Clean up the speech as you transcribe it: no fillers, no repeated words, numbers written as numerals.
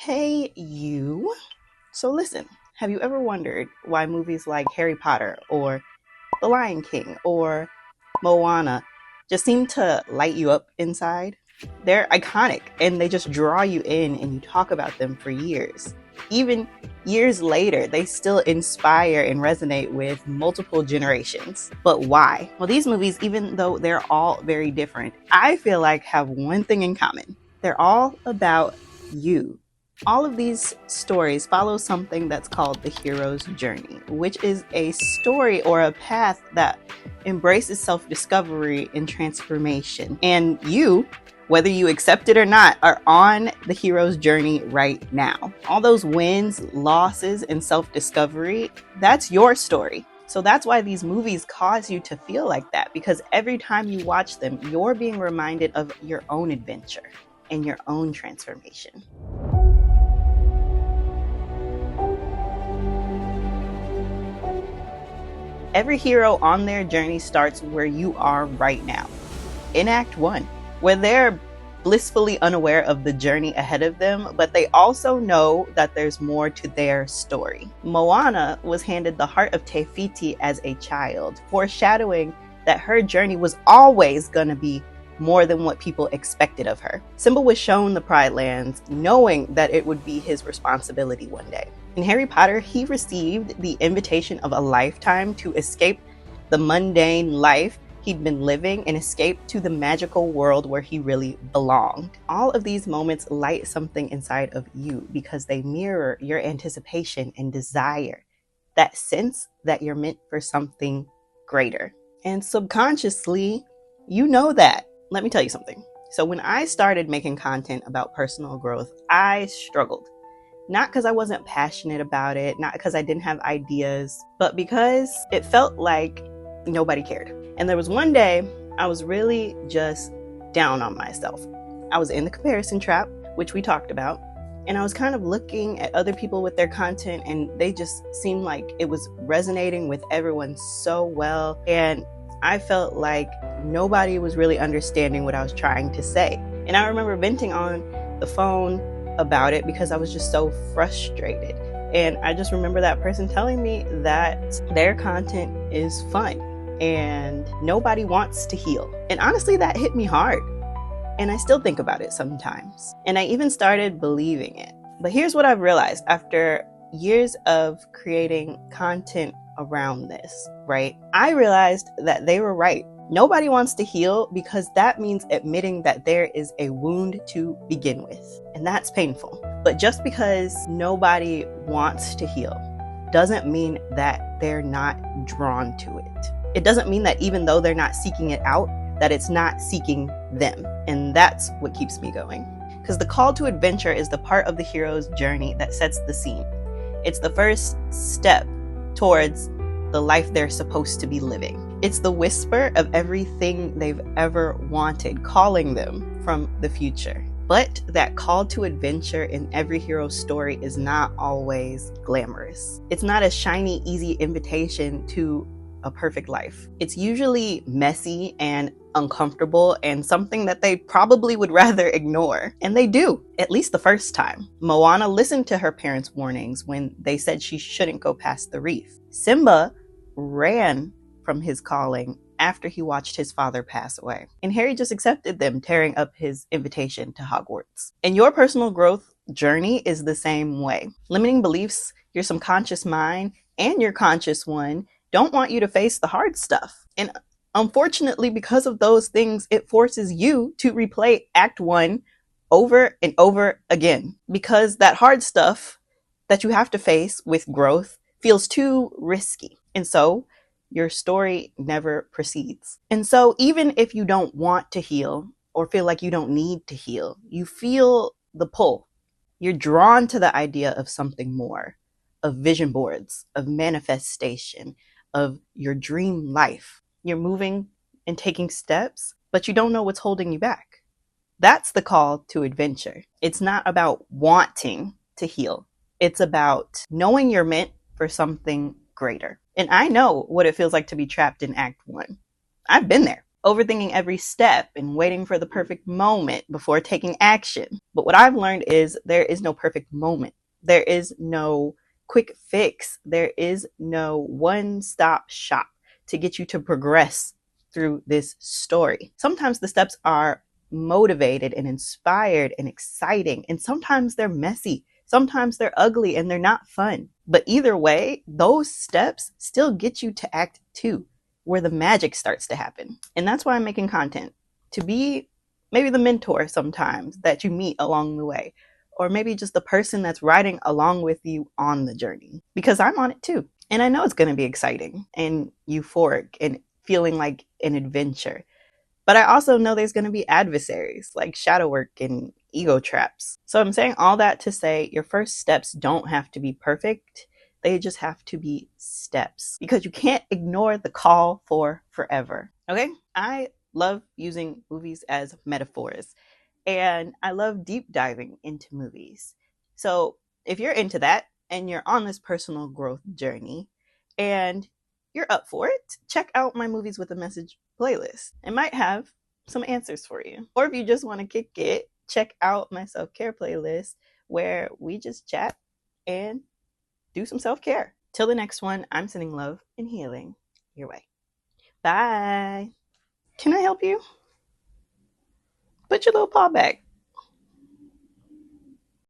Hey, you. So listen, have you ever wondered why movies like Harry Potter or The Lion King or Moana just seem to light you up inside? They're iconic and they just draw you in and you talk about them for years. Even years later, they still inspire and resonate with multiple generations. But why? Well, these movies, even though they're all very different, I feel like have one thing in common. They're all about you. All of these stories follow something that's called the hero's journey, which is a story or a path that embraces self discovery and transformation. And you, whether you accept it or not, are on the hero's journey right now. All those wins, losses, and self discovery, that's your story. So that's why these movies cause you to feel like that, because every time you watch them, you're being reminded of your own adventure and your own transformation. Every hero on their journey starts where you are right now, in Act 1, where they're blissfully unaware of the journey ahead of them, but they also know that there's more to their story. Moana was handed the heart of Te Fiti as a child, foreshadowing that her journey was always going to be more than what people expected of her. Simba was shown the Pride Lands, knowing that it would be his responsibility one day. In Harry Potter, he received the invitation of a lifetime to escape the mundane life he'd been living and escape to the magical world where he really belonged. All of these moments light something inside of you because they mirror your anticipation and desire, that sense that you're meant for something greater. And subconsciously, you know that. Let me tell you something. So when I started making content about personal growth, I struggled. Not because I wasn't passionate about it, not because I didn't have ideas, but because it felt like nobody cared. And there was one day I was really just down on myself. I was in the comparison trap, which we talked about, and I was kind of looking at other people with their content, and they just seemed like it was resonating with everyone so well. And I felt like nobody was really understanding what I was trying to say. And I remember venting on the phone about it because I was just so frustrated. And I just remember that person telling me that their content is fun and nobody wants to heal. And honestly, that hit me hard. And I still think about it sometimes. And I even started believing it. But here's what I've realized after years of creating content around this, right? I realized that they were right. Nobody wants to heal because that means admitting that there is a wound to begin with. And that's painful. But just because nobody wants to heal doesn't mean that they're not drawn to it. It doesn't mean that even though they're not seeking it out, that it's not seeking them. And that's what keeps me going. Because the call to adventure is the part of the hero's journey that sets the scene. It's the first step towards the life they're supposed to be living. It's the whisper of everything they've ever wanted, calling them from the future. But that call to adventure in every hero's story is not always glamorous. It's not a shiny, easy invitation to a perfect life. It's usually messy and uncomfortable and something that they probably would rather ignore. And they do, at least the first time. Moana listened to her parents' warnings when they said she shouldn't go past the reef. Simba ran from his calling after he watched his father pass away. And Harry just accepted them, tearing up his invitation to Hogwarts. And your personal growth journey is the same way. Limiting beliefs, your subconscious mind, and your conscious one don't want you to face the hard stuff. And unfortunately, because of those things, it forces you to replay Act 1 over and over again. Because that hard stuff that you have to face with growth feels too risky. And so your story never proceeds. And so even if you don't want to heal or feel like you don't need to heal, you feel the pull. You're drawn to the idea of something more, of vision boards, of manifestation, of your dream life. You're moving and taking steps, but you don't know what's holding you back. That's the call to adventure. It's not about wanting to heal. It's about knowing you're meant for something greater. And I know what it feels like to be trapped in Act 1. I've been there. overthinking every step and waiting for the perfect moment before taking action. But what I've learned is there is no perfect moment. There is no quick fix. There is no one stop shop to get you to progress through this story. Sometimes the steps are motivated and inspired and exciting, and sometimes they're messy. Sometimes they're ugly and they're not fun. But either way, those steps still get you to act two, where the magic starts to happen. And that's why I'm making content, to be maybe the mentor sometimes that you meet along the way, or maybe just the person that's riding along with you on the journey, because I'm on it too. And I know it's going to be exciting and euphoric and feeling like an adventure. But I also know there's going to be adversaries like shadow work and ego traps. So I'm saying all that to say your first steps don't have to be perfect. They just have to be steps, because you can't ignore the call for forever. Okay? I love using movies as metaphors, and I love deep diving into movies. So if you're into that and you're on this personal growth journey and you're up for it, check out my Movies with a Message playlist. It might have some answers for you. Or if you just want to kick it, check out my self-care playlist where we just chat and do some self-care. Till the next one, I'm sending love and healing your way. Bye. Can I help you? Put your little paw back.